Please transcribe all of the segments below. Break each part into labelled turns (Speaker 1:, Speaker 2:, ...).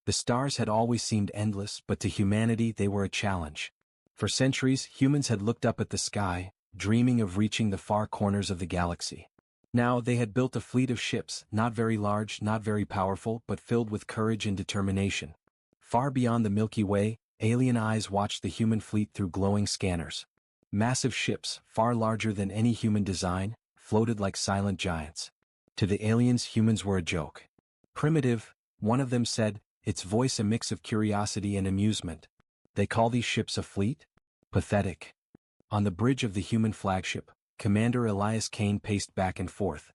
Speaker 1: The stars had always seemed endless, but to humanity they were a challenge. For centuries, humans had looked up at the sky, dreaming of reaching the far corners of the galaxy. Now they had built a fleet of ships, not very large, not very powerful, but filled with courage and determination. Far beyond the Milky Way, alien eyes watched the human fleet through glowing scanners. Massive ships, far larger than any human design, floated like silent giants. To the aliens, humans were a joke. Primitive, one of them said, its voice a mix of curiosity and amusement. They call these ships a fleet? Pathetic. On the bridge of the human flagship, Commander Elias Kane paced back and forth.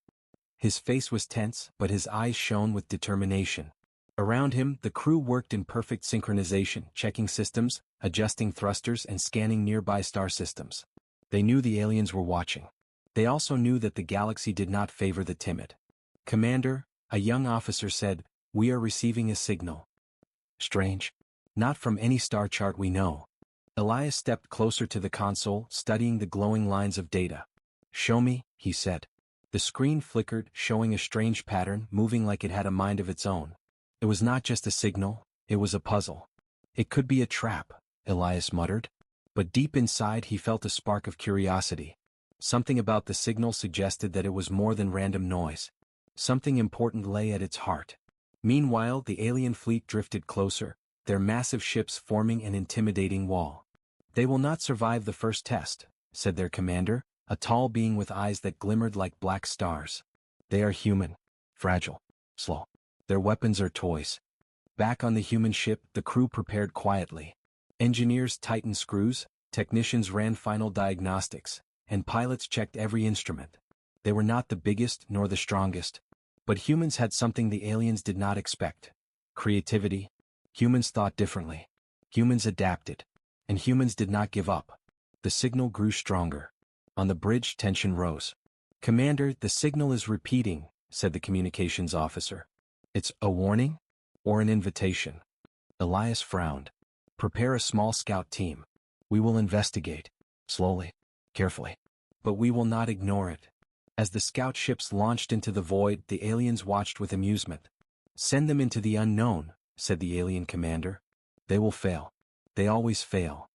Speaker 1: His face was tense, but his eyes shone with determination. Around him, the crew worked in perfect synchronization, checking systems, adjusting thrusters, and scanning nearby star systems. They knew the aliens were watching. They also knew that the galaxy did not favor the timid. "Commander," a young officer said, "we are receiving a signal." "Strange. Not from any star chart we know." Elias stepped closer to the console, studying the glowing lines of data. "Show me," he said. The screen flickered, showing a strange pattern, moving like it had a mind of its own. It was not just a signal, it was a puzzle. "It could be a trap," Elias muttered. But deep inside he felt a spark of curiosity. Something about the signal suggested that it was more than random noise. Something important lay at its heart. Meanwhile, the alien fleet drifted closer, their massive ships forming an intimidating wall. "They will not survive the first test," said their commander, a tall being with eyes that glimmered like black stars. "They are human, fragile, slow. Their weapons are toys." Back on the human ship, the crew prepared quietly. Engineers tightened screws, technicians ran final diagnostics, and pilots checked every instrument. They were not the biggest nor the strongest, but humans had something the aliens did not expect: creativity. Humans thought differently. Humans adapted. And humans did not give up. The signal grew stronger. On the bridge, tension rose. "Commander, the signal is repeating," said the communications officer. "It's a warning? Or an invitation?" Elias frowned. "Prepare a small scout team. We will investigate. Slowly. Carefully. But we will not ignore it." As the scout ships launched into the void, the aliens watched with amusement. "Send them into the unknown," said the alien commander. "They will fail. They always fail."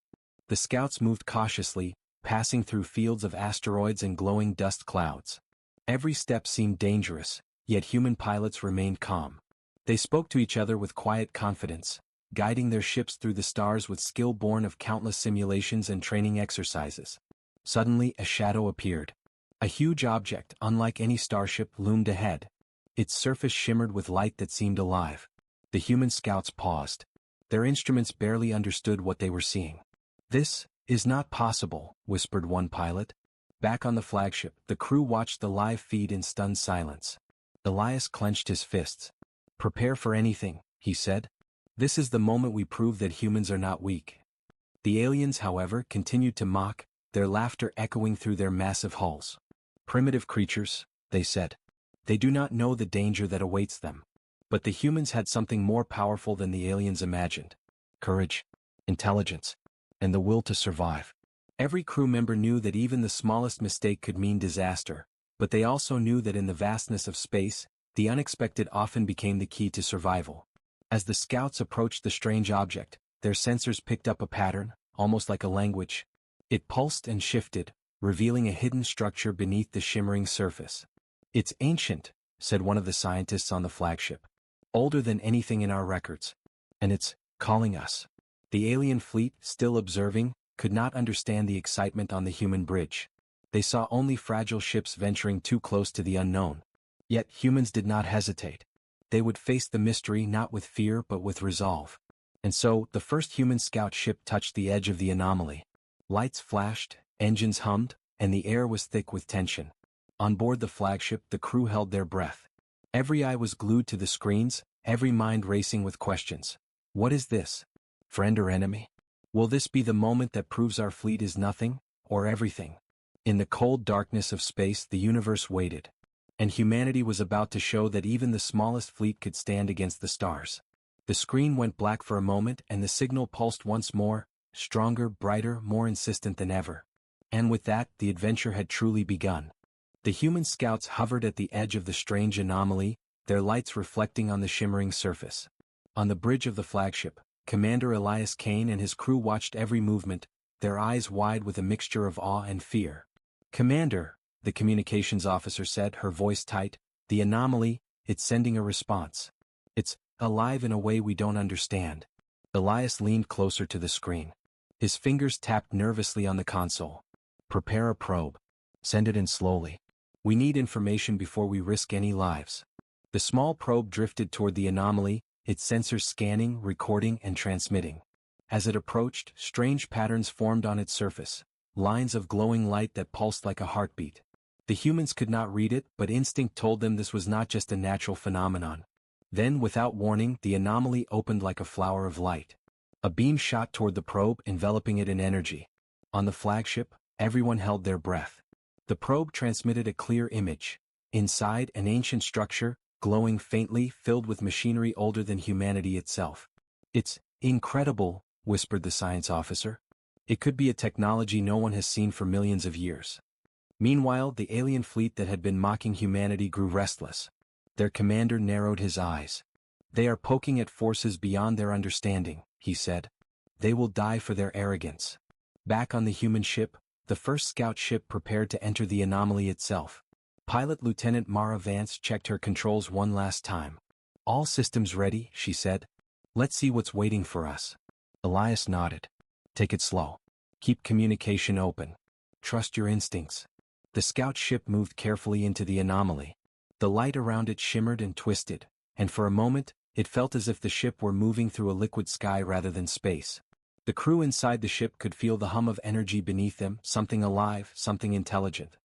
Speaker 1: The scouts moved cautiously, passing through fields of asteroids and glowing dust clouds. Every step seemed dangerous, yet human pilots remained calm. They spoke to each other with quiet confidence, guiding their ships through the stars with skill born of countless simulations and training exercises. Suddenly, a shadow appeared. A huge object, unlike any starship, loomed ahead. Its surface shimmered with light that seemed alive. The human scouts paused. Their instruments barely understood what they were seeing. "This is not possible," whispered one pilot. Back on the flagship, the crew watched the live feed in stunned silence. Elias clenched his fists. "Prepare for anything," he said. "This is the moment we prove that humans are not weak." The aliens, however, continued to mock, their laughter echoing through their massive hulls. "Primitive creatures," they said. "They do not know the danger that awaits them." But the humans had something more powerful than the aliens imagined: courage, intelligence, and the will to survive. Every crew member knew that even the smallest mistake could mean disaster, but they also knew that in the vastness of space, the unexpected often became the key to survival. As the scouts approached the strange object, their sensors picked up a pattern, almost like a language. It pulsed and shifted, revealing a hidden structure beneath the shimmering surface. "It's ancient," said one of the scientists on the flagship. "Older than anything in our records. And it's calling us." The alien fleet, still observing, could not understand the excitement on the human bridge. They saw only fragile ships venturing too close to the unknown. Yet humans did not hesitate. They would face the mystery not with fear but with resolve. And so, the first human scout ship touched the edge of the anomaly. Lights flashed, engines hummed, and the air was thick with tension. On board the flagship, the crew held their breath. Every eye was glued to the screens, every mind racing with questions. What is this? Friend or enemy? Will this be the moment that proves our fleet is nothing, or everything? In the cold darkness of space, the universe waited. And humanity was about to show that even the smallest fleet could stand against the stars. The screen went black for a moment and the signal pulsed once more, stronger, brighter, more insistent than ever. And with that, the adventure had truly begun. The human scouts hovered at the edge of the strange anomaly, their lights reflecting on the shimmering surface. On the bridge of the flagship, Commander Elias Kane and his crew watched every movement, their eyes wide with a mixture of awe and fear. "Commander," the communications officer said, her voice tight, "the anomaly, it's sending a response. It's alive in a way we don't understand." Elias leaned closer to the screen. His fingers tapped nervously on the console. "Prepare a probe. Send it in slowly. We need information before we risk any lives." The small probe drifted toward the anomaly, its sensors scanning, recording, and transmitting. As it approached, strange patterns formed on its surface, lines of glowing light that pulsed like a heartbeat. The humans could not read it, but instinct told them this was not just a natural phenomenon. Then, without warning, the anomaly opened like a flower of light. A beam shot toward the probe, enveloping it in energy. On the flagship, everyone held their breath. The probe transmitted a clear image. Inside, an ancient structure, glowing faintly, filled with machinery older than humanity itself. "It's incredible," whispered the science officer. "It could be a technology no one has seen for millions of years." Meanwhile, the alien fleet that had been mocking humanity grew restless. Their commander narrowed his eyes. "They are poking at forces beyond their understanding," he said. "They will die for their arrogance." Back on the human ship, the first scout ship prepared to enter the anomaly itself. Pilot Lieutenant Mara Vance checked her controls one last time. "All systems ready," she said. "Let's see what's waiting for us." Elias nodded. "Take it slow. Keep communication open. Trust your instincts." The scout ship moved carefully into the anomaly. The light around it shimmered and twisted, and for a moment, it felt as if the ship were moving through a liquid sky rather than space. The crew inside the ship could feel the hum of energy beneath them, something alive, something intelligent.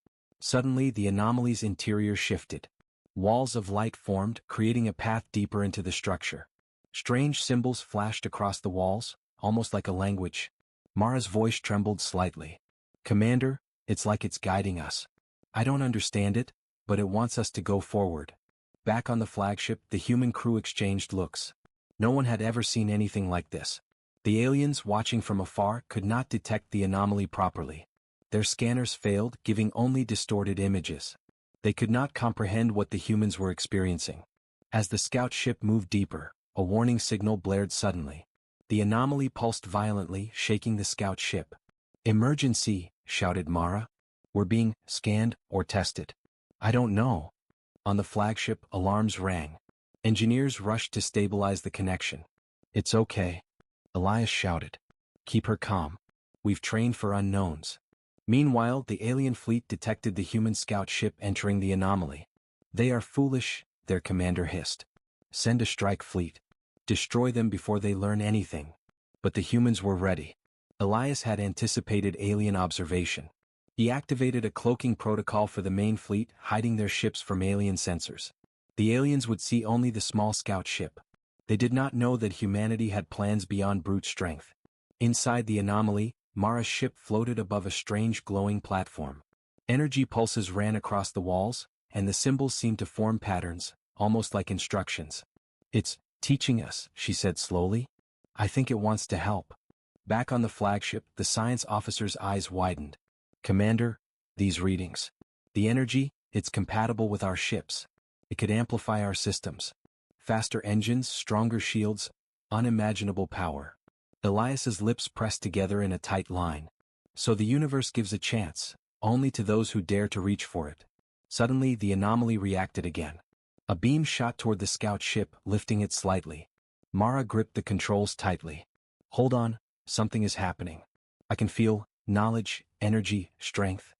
Speaker 1: Suddenly, the anomaly's interior shifted. Walls of light formed, creating a path deeper into the structure. Strange symbols flashed across the walls, almost like a language. Mara's voice trembled slightly. "Commander, it's like it's guiding us. I don't understand it, but it wants us to go forward." Back on the flagship, the human crew exchanged looks. No one had ever seen anything like this. The aliens, watching from afar, could not detect the anomaly properly. Their scanners failed, giving only distorted images. They could not comprehend what the humans were experiencing. As the scout ship moved deeper, a warning signal blared suddenly. The anomaly pulsed violently, shaking the scout ship. "Emergency!" shouted Mara. "We're being scanned or tested." "I don't know." On the flagship, alarms rang. Engineers rushed to stabilize the connection. "It's okay," Elias shouted. "Keep her calm. We've trained for unknowns." Meanwhile, the alien fleet detected the human scout ship entering the anomaly. "They are foolish," their commander hissed. "Send a strike fleet. Destroy them before they learn anything." But the humans were ready. Elias had anticipated alien observation. He activated a cloaking protocol for the main fleet, hiding their ships from alien sensors. The aliens would see only the small scout ship. They did not know that humanity had plans beyond brute strength. Inside the anomaly, Mara's ship floated above a strange glowing platform. Energy pulses ran across the walls, and the symbols seemed to form patterns, almost like instructions. "It's teaching us," she said slowly. "I think it wants to help." Back on the flagship, the science officer's eyes widened. "Commander, these readings. The energy, it's compatible with our ships. It could amplify our systems. Faster engines, stronger shields, unimaginable power." Elias's lips pressed together in a tight line. "So the universe gives a chance, only to those who dare to reach for it." Suddenly, the anomaly reacted again. A beam shot toward the scout ship, lifting it slightly. Mara gripped the controls tightly. "Hold on, something is happening. I can feel knowledge, energy, strength."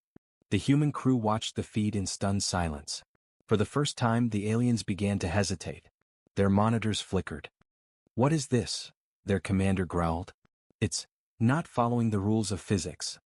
Speaker 1: The human crew watched the feed in stunned silence. For the first time, the aliens began to hesitate. Their monitors flickered. "What is this?" their commander growled. "It's not following the rules of physics."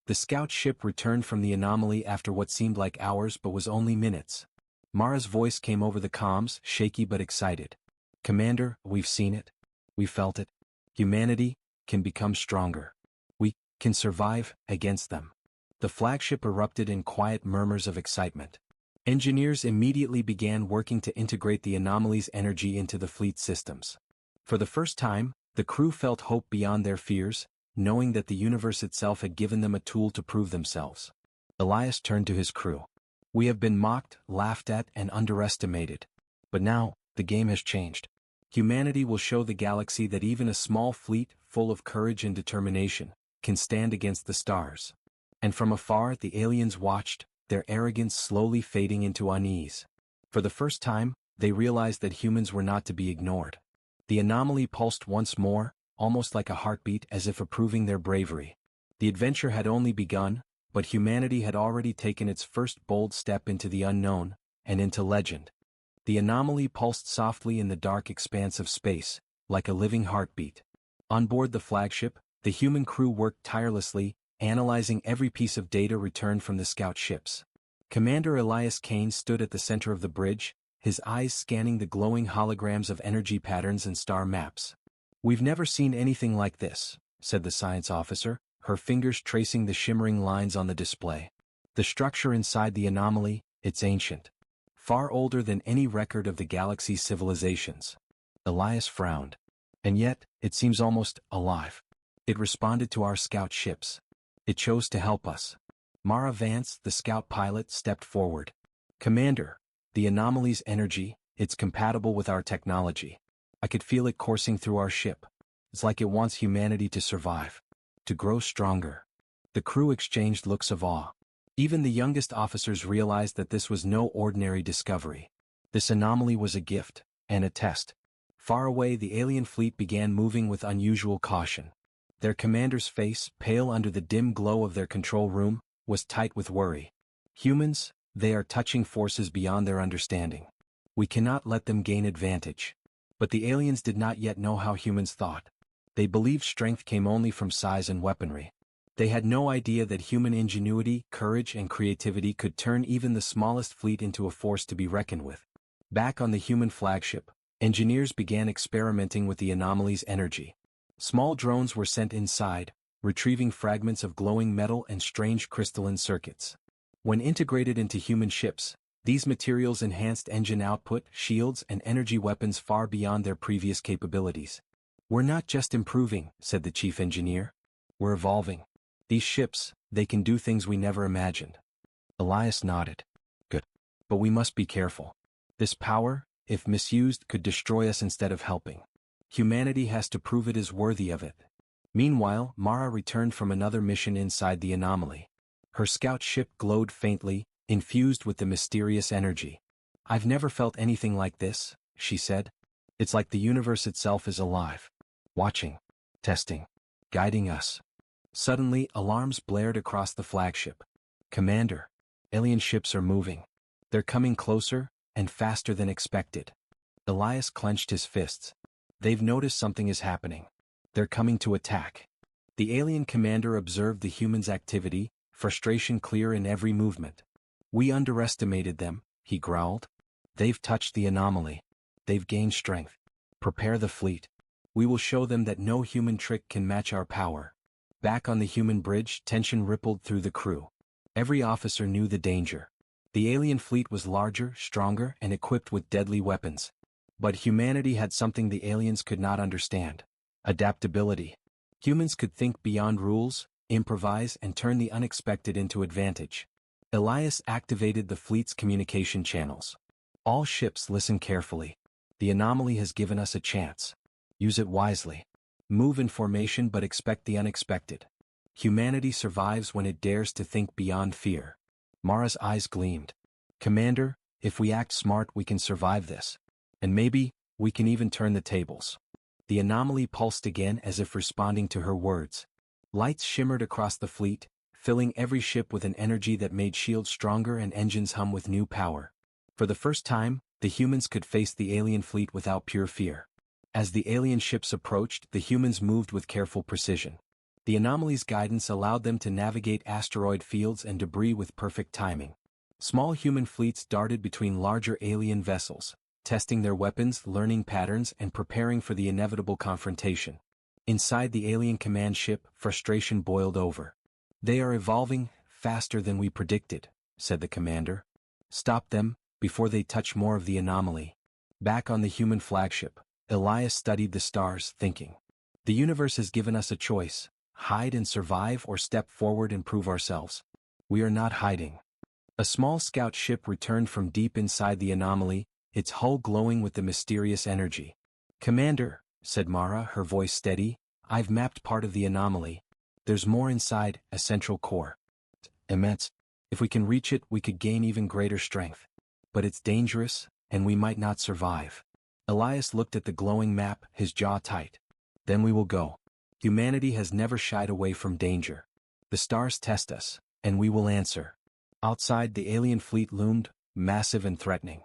Speaker 1: The scout ship returned from the anomaly after what seemed like hours but was only minutes. Mara's voice came over the comms, shaky but excited. "Commander, we've seen it. We felt it. Humanity can become stronger. We can survive against them." The flagship erupted in quiet murmurs of excitement. Engineers immediately began working to integrate the anomaly's energy into the fleet systems. For the first time, the crew felt hope beyond their fears, knowing that the universe itself had given them a tool to prove themselves. Elias turned to his crew. "We have been mocked, laughed at, and underestimated. But now, the game has changed. Humanity will show the galaxy that even a small fleet, full of courage and determination, can stand against the stars. And from afar the aliens watched, their arrogance slowly fading into unease. For the first time, they realized that humans were not to be ignored. The anomaly pulsed once more, almost like a heartbeat, as if approving their bravery. The adventure had only begun, but humanity had already taken its first bold step into the unknown, and into legend. The anomaly pulsed softly in the dark expanse of space, like a living heartbeat. On board the flagship, the human crew worked tirelessly, analyzing every piece of data returned from the scout ships. Commander Elias Kane stood at the center of the bridge, his eyes scanning the glowing holograms of energy patterns and star maps. "We've never seen anything like this," said the science officer, her fingers tracing the shimmering lines on the display. "The structure inside the anomaly, it's ancient. Far older than any record of the galaxy's civilizations." Elias frowned. "And yet, it seems almost alive. It responded to our scout ships. It chose to help us." Mara Vance, the scout pilot, stepped forward. "Commander, the anomaly's energy, it's compatible with our technology. I could feel it coursing through our ship. It's like it wants humanity to survive, to grow stronger." The crew exchanged looks of awe. Even the youngest officers realized that this was no ordinary discovery. This anomaly was a gift, and a test. Far away the alien fleet began moving with unusual caution. Their commander's face, pale under the dim glow of their control room, was tight with worry. "Humans, they are touching forces beyond their understanding. We cannot let them gain advantage." But the aliens did not yet know how humans thought. They believed strength came only from size and weaponry. They had no idea that human ingenuity, courage, and creativity could turn even the smallest fleet into a force to be reckoned with. Back on the human flagship, engineers began experimenting with the anomaly's energy. Small drones were sent inside, retrieving fragments of glowing metal and strange crystalline circuits. When integrated into human ships, these materials enhanced engine output, shields, and energy weapons far beyond their previous capabilities. "We're not just improving," said the chief engineer. "We're evolving. These ships, they can do things we never imagined." Elias nodded. "Good. But we must be careful. This power, if misused, could destroy us instead of helping. Humanity has to prove it is worthy of it." Meanwhile, Mara returned from another mission inside the anomaly. Her scout ship glowed faintly, infused with the mysterious energy. "I've never felt anything like this," she said. "It's like the universe itself is alive. Watching, testing, guiding us." Suddenly, alarms blared across the flagship. "Commander, alien ships are moving. They're coming closer, and faster than expected." Elias clenched his fists. "They've noticed something is happening. They're coming to attack." The alien commander observed the humans' activity, frustration clear in every movement. "We underestimated them," he growled. "They've touched the anomaly. They've gained strength. Prepare the fleet. We will show them that no human trick can match our power." Back on the human bridge, tension rippled through the crew. Every officer knew the danger. The alien fleet was larger, stronger, and equipped with deadly weapons. But humanity had something the aliens could not understand: adaptability. Humans could think beyond rules, improvise, and turn the unexpected into advantage. Elias activated the fleet's communication channels. "All ships, listen carefully. The anomaly has given us a chance. Use it wisely. Move in formation but expect the unexpected. Humanity survives when it dares to think beyond fear." Mara's eyes gleamed. "Commander, if we act smart we can survive this. And maybe, we can even turn the tables." The anomaly pulsed again as if responding to her words. Lights shimmered across the fleet, filling every ship with an energy that made shields stronger and engines hum with new power. For the first time, the humans could face the alien fleet without pure fear. As the alien ships approached, the humans moved with careful precision. The anomaly's guidance allowed them to navigate asteroid fields and debris with perfect timing. Small human fleets darted between larger alien vessels, testing their weapons, learning patterns, and preparing for the inevitable confrontation. Inside the alien command ship, frustration boiled over. "They are evolving faster than we predicted," said the commander. "Stop them, before they touch more of the anomaly." Back on the human flagship, Elias studied the stars, thinking. "The universe has given us a choice: hide and survive or step forward and prove ourselves. We are not hiding." A small scout ship returned from deep inside the anomaly, its hull glowing with the mysterious energy. "Commander," said Mara, her voice steady, "I've mapped part of the anomaly. There's more inside, a central core. Immense. If we can reach it, we could gain even greater strength. But it's dangerous, and we might not survive." Elias looked at the glowing map, his jaw tight. "Then we will go. Humanity has never shied away from danger. The stars test us, and we will answer." Outside, the alien fleet loomed, massive and threatening.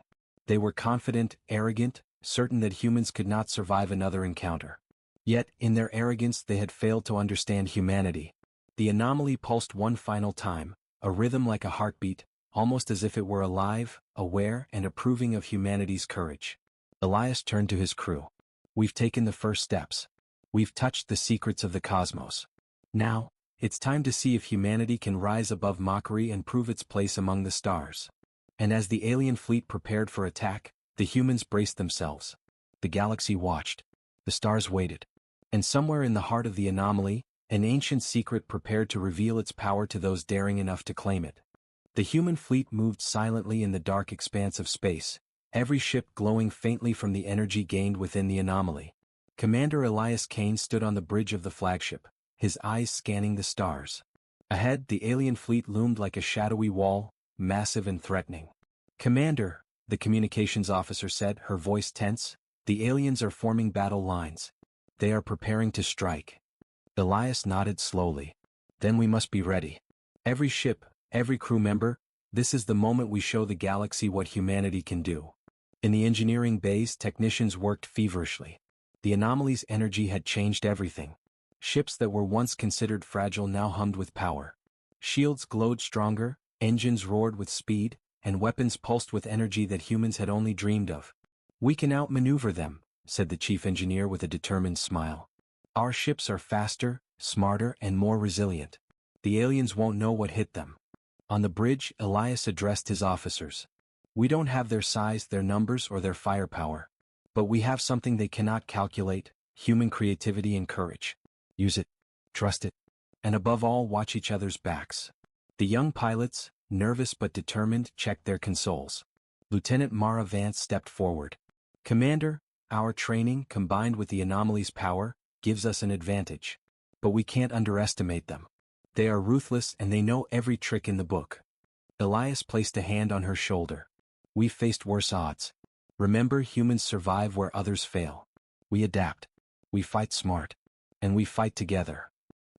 Speaker 1: They were confident, arrogant, certain that humans could not survive another encounter. Yet, in their arrogance, they had failed to understand humanity. The anomaly pulsed one final time, a rhythm like a heartbeat, almost as if it were alive, aware, and approving of humanity's courage. Elias turned to his crew. "We've taken the first steps. We've touched the secrets of the cosmos. Now, it's time to see if humanity can rise above mockery and prove its place among the stars." And as the alien fleet prepared for attack, the humans braced themselves. The galaxy watched. The stars waited. And somewhere in the heart of the anomaly, an ancient secret prepared to reveal its power to those daring enough to claim it. The human fleet moved silently in the dark expanse of space, every ship glowing faintly from the energy gained within the anomaly. Commander Elias Kane stood on the bridge of the flagship, his eyes scanning the stars. Ahead, the alien fleet loomed like a shadowy wall, massive and threatening. "Commander," the communications officer said, her voice tense, "the aliens are forming battle lines. They are preparing to strike." Elias nodded slowly. "Then we must be ready. Every ship, every crew member, this is the moment we show the galaxy what humanity can do." In the engineering bays, technicians worked feverishly. The anomaly's energy had changed everything. Ships that were once considered fragile now hummed with power. Shields glowed stronger, engines roared with speed, and weapons pulsed with energy that humans had only dreamed of. "We can outmaneuver them," said the chief engineer with a determined smile. "Our ships are faster, smarter, and more resilient. The aliens won't know what hit them." On the bridge, Elias addressed his officers. "We don't have their size, their numbers, or their firepower. But we have something they cannot calculate: human creativity and courage. Use it. Trust it. And above all, watch each other's backs." The young pilots, nervous but determined, checked their consoles. Lieutenant Mara Vance stepped forward. "Commander, our training, combined with the anomaly's power, gives us an advantage. But we can't underestimate them. They are ruthless and they know every trick in the book." Elias placed a hand on her shoulder. "We've faced worse odds. Remember, humans survive where others fail. We adapt. We fight smart. And we fight together."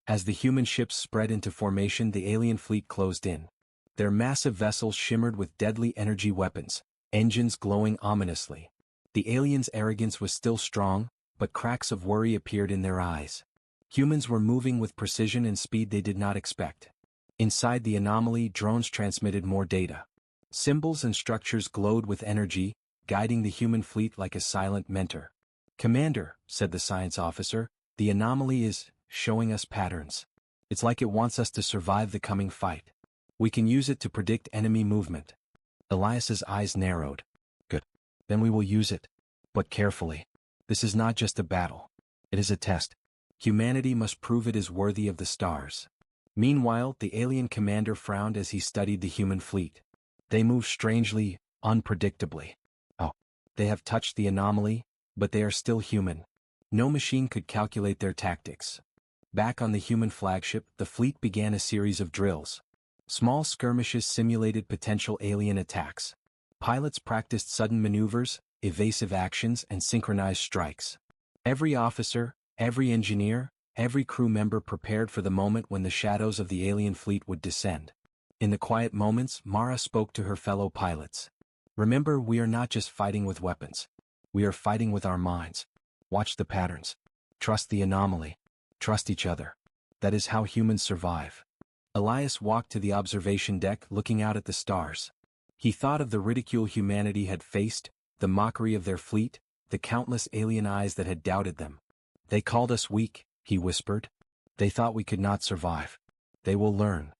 Speaker 1: As the human ships spread into formation, the alien fleet closed in. Their massive vessels shimmered with deadly energy weapons, engines glowing ominously. The aliens' arrogance was still strong, but cracks of worry appeared in their eyes. Humans were moving with precision and speed they did not expect. Inside the anomaly, drones transmitted more data. Symbols and structures glowed with energy, guiding the human fleet like a silent mentor. "Commander," said the science officer, "the anomaly is showing us patterns. It's like it wants us to survive the coming fight. We can use it to predict enemy movement." Elias's eyes narrowed. "Good. Then we will use it. But carefully. This is not just a battle. It is a test. Humanity must prove it is worthy of the stars." Meanwhile, the alien commander frowned as he studied the human fleet. They moved strangely, unpredictably. Oh, they have touched the anomaly, but they are still human. No machine could calculate their tactics. Back on the human flagship, the fleet began a series of drills. Small skirmishes simulated potential alien attacks. Pilots practiced sudden maneuvers, evasive actions, and synchronized strikes. Every officer, every engineer, every crew member prepared for the moment when the shadows of the alien fleet would descend. In the quiet moments, Mara spoke to her fellow pilots. "Remember, we are not just fighting with weapons. We are fighting with our minds. Watch the patterns. Trust the anomaly. Trust each other. That is how humans survive." Elias walked to the observation deck, looking out at the stars. He thought of the ridicule humanity had faced, the mockery of their fleet, the countless alien eyes that had doubted them. "They called us weak," he whispered. "They thought we could not survive. They will learn."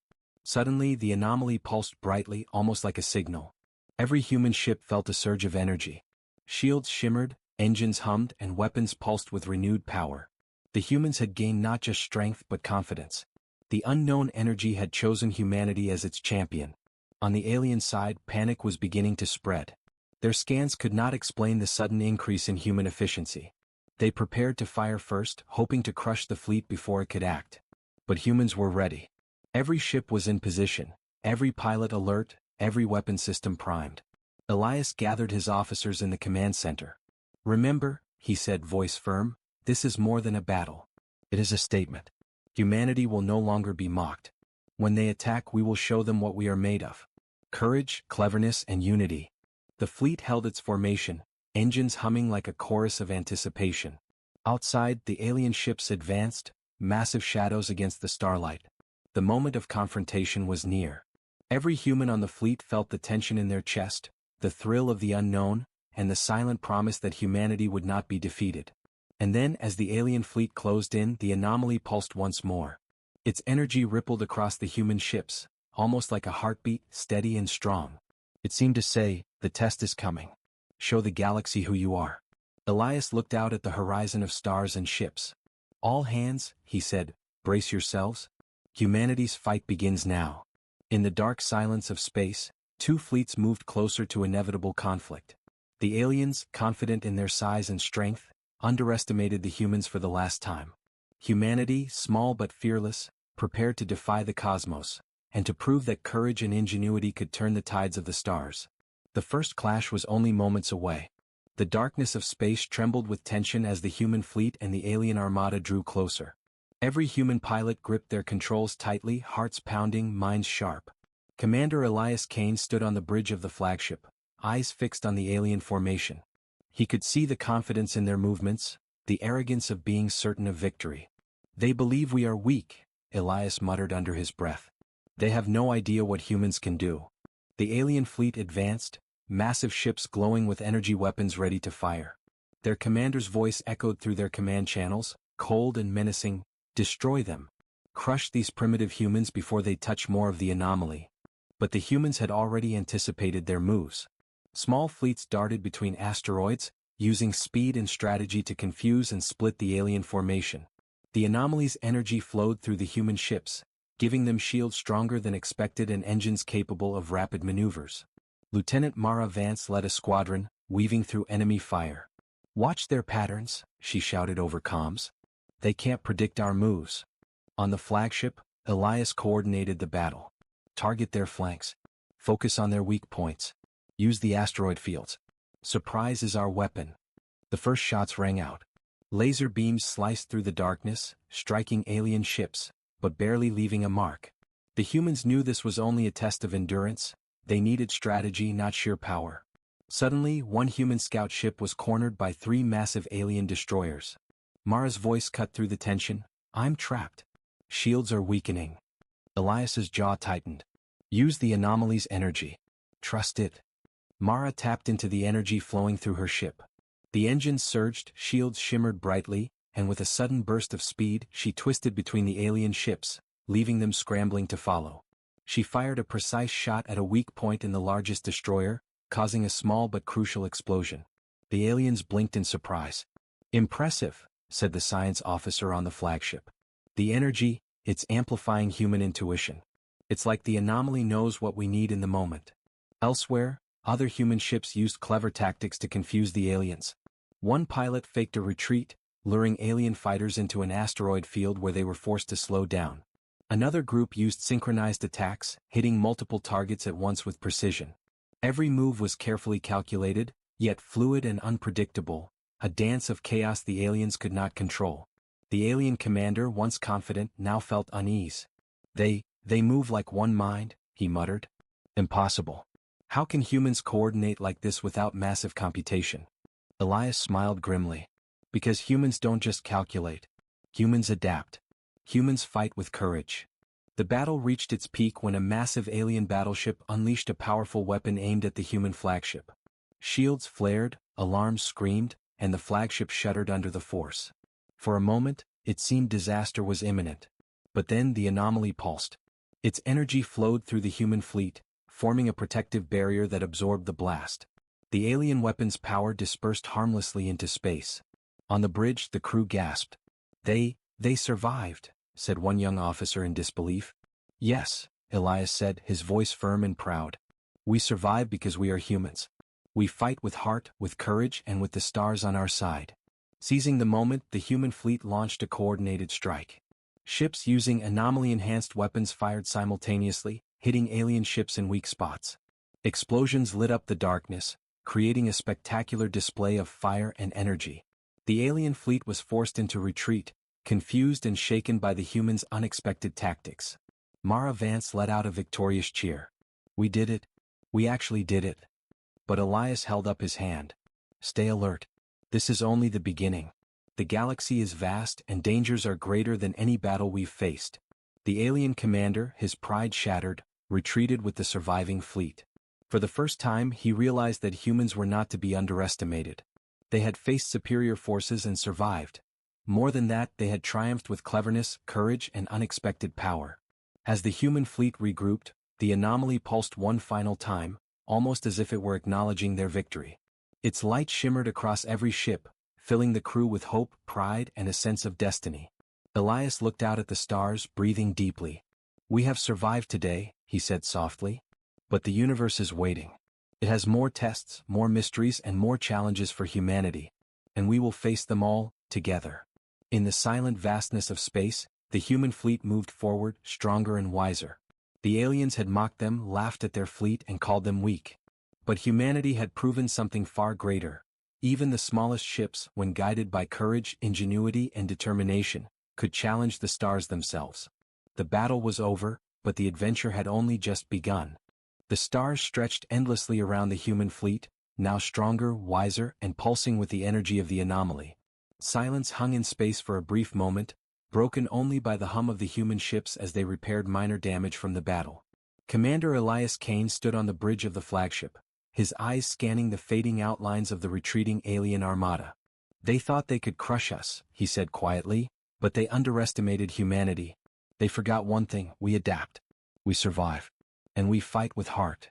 Speaker 1: Suddenly, the anomaly pulsed brightly, almost like a signal. Every human ship felt a surge of energy. Shields shimmered, engines hummed, and weapons pulsed with renewed power. The humans had gained not just strength but confidence. The unknown energy had chosen humanity as its champion. On the alien side, panic was beginning to spread. Their scans could not explain the sudden increase in human efficiency. They prepared to fire first, hoping to crush the fleet before it could act. But humans were ready. Every ship was in position, every pilot alert, every weapon system primed. Elias gathered his officers in the command center. "Remember," he said, voice firm, "this is more than a battle. It is a statement. Humanity will no longer be mocked. When they attack, we will show them what we are made of. Courage, cleverness, and unity." The fleet held its formation, engines humming like a chorus of anticipation. Outside, the alien ships advanced, massive shadows against the starlight. The moment of confrontation was near. Every human on the fleet felt the tension in their chest, the thrill of the unknown, and the silent promise that humanity would not be defeated. And then, as the alien fleet closed in, the anomaly pulsed once more. Its energy rippled across the human ships, almost like a heartbeat, steady and strong. It seemed to say, "The test is coming. Show the galaxy who you are." Elias looked out at the horizon of stars and ships. "All hands," he said, "brace yourselves. Humanity's fight begins now." In the dark silence of space, two fleets moved closer to inevitable conflict. The aliens, confident in their size and strength, underestimated the humans for the last time. Humanity, small but fearless, prepared to defy the cosmos, and to prove that courage and ingenuity could turn the tides of the stars. The first clash was only moments away. The darkness of space trembled with tension as the human fleet and the alien armada drew closer. Every human pilot gripped their controls tightly, hearts pounding, minds sharp. Commander Elias Kane stood on the bridge of the flagship, eyes fixed on the alien formation. He could see the confidence in their movements, the arrogance of being certain of victory. "They believe we are weak," Elias muttered under his breath. "They have no idea what humans can do." The alien fleet advanced, massive ships glowing with energy weapons ready to fire. Their commander's voice echoed through their command channels, cold and menacing, "Destroy them. Crush these primitive humans before they touch more of the anomaly." But the humans had already anticipated their moves. Small fleets darted between asteroids, using speed and strategy to confuse and split the alien formation. The anomaly's energy flowed through the human ships, giving them shields stronger than expected and engines capable of rapid maneuvers. Lieutenant Mara Vance led a squadron, weaving through enemy fire. "Watch their patterns," she shouted over comms. "They can't predict our moves." On the flagship, Elias coordinated the battle. "Target their flanks. Focus on their weak points. Use the asteroid fields. Surprise is our weapon." The first shots rang out. Laser beams sliced through the darkness, striking alien ships, but barely leaving a mark. The humans knew this was only a test of endurance. They needed strategy, not sheer power. Suddenly, one human scout ship was cornered by three massive alien destroyers. Mara's voice cut through the tension. "I'm trapped. Shields are weakening." Elias's jaw tightened. "Use the anomaly's energy. Trust it." Mara tapped into the energy flowing through her ship. The engines surged, shields shimmered brightly, and with a sudden burst of speed, she twisted between the alien ships, leaving them scrambling to follow. She fired a precise shot at a weak point in the largest destroyer, causing a small but crucial explosion. The aliens blinked in surprise. "Impressive," said the science officer on the flagship. "The energy, it's amplifying human intuition. It's like the anomaly knows what we need in the moment." Elsewhere, other human ships used clever tactics to confuse the aliens. One pilot faked a retreat, luring alien fighters into an asteroid field where they were forced to slow down. Another group used synchronized attacks, hitting multiple targets at once with precision. Every move was carefully calculated, yet fluid and unpredictable, a dance of chaos the aliens could not control. The alien commander, once confident, now felt unease. They move like one mind," he muttered. "Impossible. How can humans coordinate like this without massive computation?" Elias smiled grimly. "Because humans don't just calculate. Humans adapt. Humans fight with courage." The battle reached its peak when a massive alien battleship unleashed a powerful weapon aimed at the human flagship. Shields flared, alarms screamed, and the flagship shuddered under the force. For a moment, it seemed disaster was imminent. But then the anomaly pulsed. Its energy flowed through the human fleet, forming a protective barrier that absorbed the blast. The alien weapon's power dispersed harmlessly into space. On the bridge, the crew gasped. They survived," said one young officer in disbelief. "Yes," Elias said, his voice firm and proud. "We survive because we are humans. We fight with heart, with courage, and with the stars on our side." Seizing the moment, the human fleet launched a coordinated strike. Ships using anomaly-enhanced weapons fired simultaneously, hitting alien ships in weak spots. Explosions lit up the darkness, creating a spectacular display of fire and energy. The alien fleet was forced into retreat, confused and shaken by the humans' unexpected tactics. Mara Vance let out a victorious cheer. "We did it. We actually did it." But Elias held up his hand. "Stay alert. This is only the beginning. The galaxy is vast and dangers are greater than any battle we've faced." The alien commander, his pride shattered, retreated with the surviving fleet. For the first time he realized that humans were not to be underestimated. They had faced superior forces and survived. More than that, they had triumphed with cleverness, courage, and unexpected power. As the human fleet regrouped, the anomaly pulsed one final time, almost as if it were acknowledging their victory. Its light shimmered across every ship, filling the crew with hope, pride, and a sense of destiny. Elias looked out at the stars, breathing deeply. "We have survived today," he said softly. "But the universe is waiting. It has more tests, more mysteries, and more challenges for humanity. And we will face them all, together." In the silent vastness of space, the human fleet moved forward, stronger and wiser. The aliens had mocked them, laughed at their fleet, and called them weak. But humanity had proven something far greater. Even the smallest ships, when guided by courage, ingenuity, and determination, could challenge the stars themselves. The battle was over, but the adventure had only just begun. The stars stretched endlessly around the human fleet, now stronger, wiser, and pulsing with the energy of the anomaly. Silence hung in space for a brief moment, broken only by the hum of the human ships as they repaired minor damage from the battle. Commander Elias Kane stood on the bridge of the flagship, his eyes scanning the fading outlines of the retreating alien armada. "They thought they could crush us," he said quietly, "but they underestimated humanity. They forgot one thing: we adapt. We survive. And we fight with heart."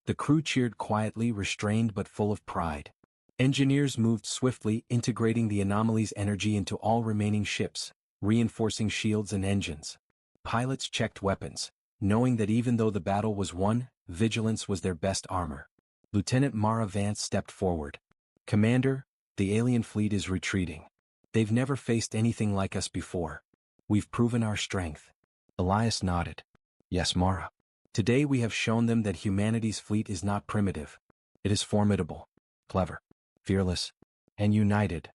Speaker 1: The crew cheered quietly, restrained but full of pride. Engineers moved swiftly, integrating the anomaly's energy into all remaining ships, reinforcing shields and engines. Pilots checked weapons, knowing that even though the battle was won, vigilance was their best armor. Lieutenant Mara Vance stepped forward. "Commander, the alien fleet is retreating. They've never faced anything like us before. We've proven our strength." Elias nodded. "Yes, Mara. Today we have shown them that humanity's fleet is not primitive. It is formidable, clever, fearless, and united."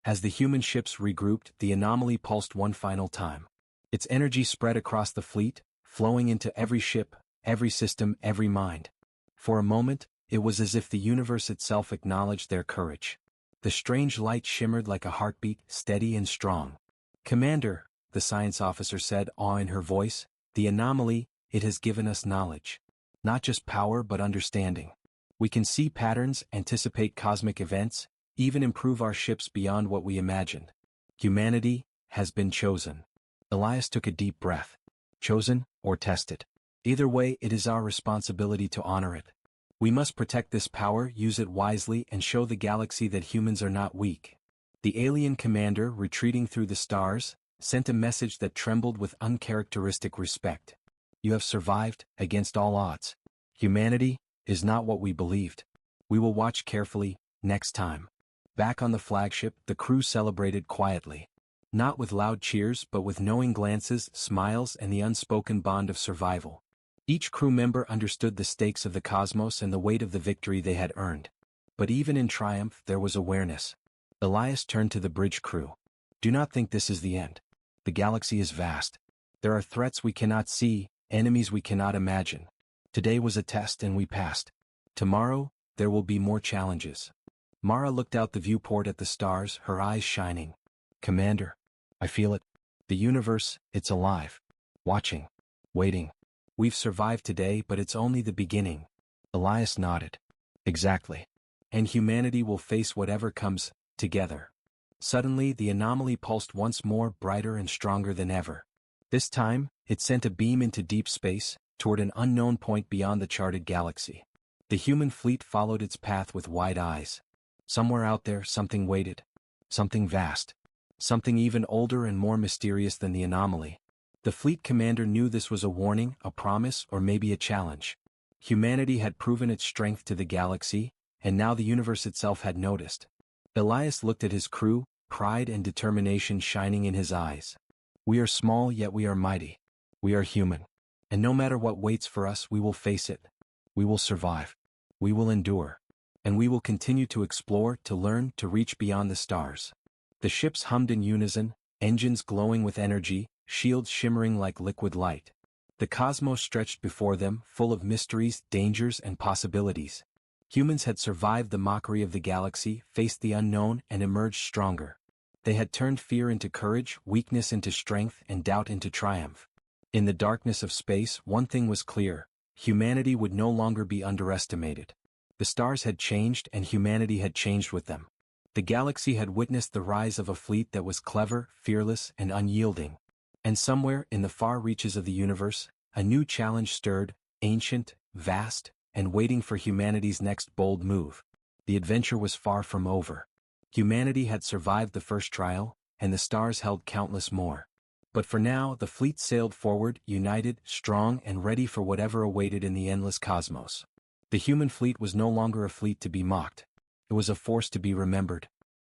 Speaker 1: As the human ships regrouped, the anomaly pulsed one final time. Its energy spread across the fleet, flowing into every ship, every system, every mind. For a moment, it was as if the universe itself acknowledged their courage. The strange light shimmered like a heartbeat, steady and strong. "Commander," the science officer said, awe in her voice, "the anomaly, it has given us knowledge. Not just power but understanding. We can see patterns, anticipate cosmic events, even improve our ships beyond what we imagined. Humanity has been chosen." Elias took a deep breath. Chosen or tested. Either way, it is our responsibility to honor it. We must protect this power, use it wisely, and show the galaxy that humans are not weak. The alien commander, retreating through the stars, sent a message that trembled with uncharacteristic respect. "You have survived, against all odds. Humanity is not what we believed. We will watch carefully, next time." Back on the flagship, the crew celebrated quietly. Not with loud cheers but with knowing glances, smiles, and the unspoken bond of survival. Each crew member understood the stakes of the cosmos and the weight of the victory they had earned. But even in triumph there was awareness. Elias turned to the bridge crew. "Do not think this is the end. The galaxy is vast. There are threats we cannot see, enemies we cannot imagine. Today was a test and we passed. Tomorrow, there will be more challenges." Mara looked out the viewport at the stars, her eyes shining. "Commander, I feel it. The universe, it's alive. Watching. Waiting. We've survived today, but it's only the beginning." Elias nodded. "Exactly. And humanity will face whatever comes, together." Suddenly, the anomaly pulsed once more, brighter and stronger than ever. This time, it sent a beam into deep space, toward an unknown point beyond the charted galaxy. The human fleet followed its path with wide eyes. Somewhere out there, something waited. Something vast. Something even older and more mysterious than the anomaly. The fleet commander knew this was a warning, a promise, or maybe a challenge. Humanity had proven its strength to the galaxy, and now the universe itself had noticed. Elias looked at his crew, pride and determination shining in his eyes. We are small yet we are mighty. We are human. And no matter what waits for us, we will face it. We will survive. We will endure. And we will continue to explore, to learn, to reach beyond the stars. The ships hummed in unison, engines glowing with energy, shields shimmering like liquid light. The cosmos stretched before them, full of mysteries, dangers, and possibilities. Humans had survived the mockery of the galaxy, faced the unknown, and emerged stronger. They had turned fear into courage, weakness into strength, and doubt into triumph. In the darkness of space, one thing was clear: humanity would no longer be underestimated. The stars had changed and humanity had changed with them. The galaxy had witnessed the rise of a fleet that was clever, fearless, and unyielding. And somewhere, in the far reaches of the universe, a new challenge stirred, ancient, vast, and waiting for humanity's next bold move. The adventure was far from over. Humanity had survived the first trial, and the stars held countless more. But for now, the fleet sailed forward, united, strong, and ready for whatever awaited in the endless cosmos. The human fleet was no longer a fleet to be mocked. It was a force to be remembered.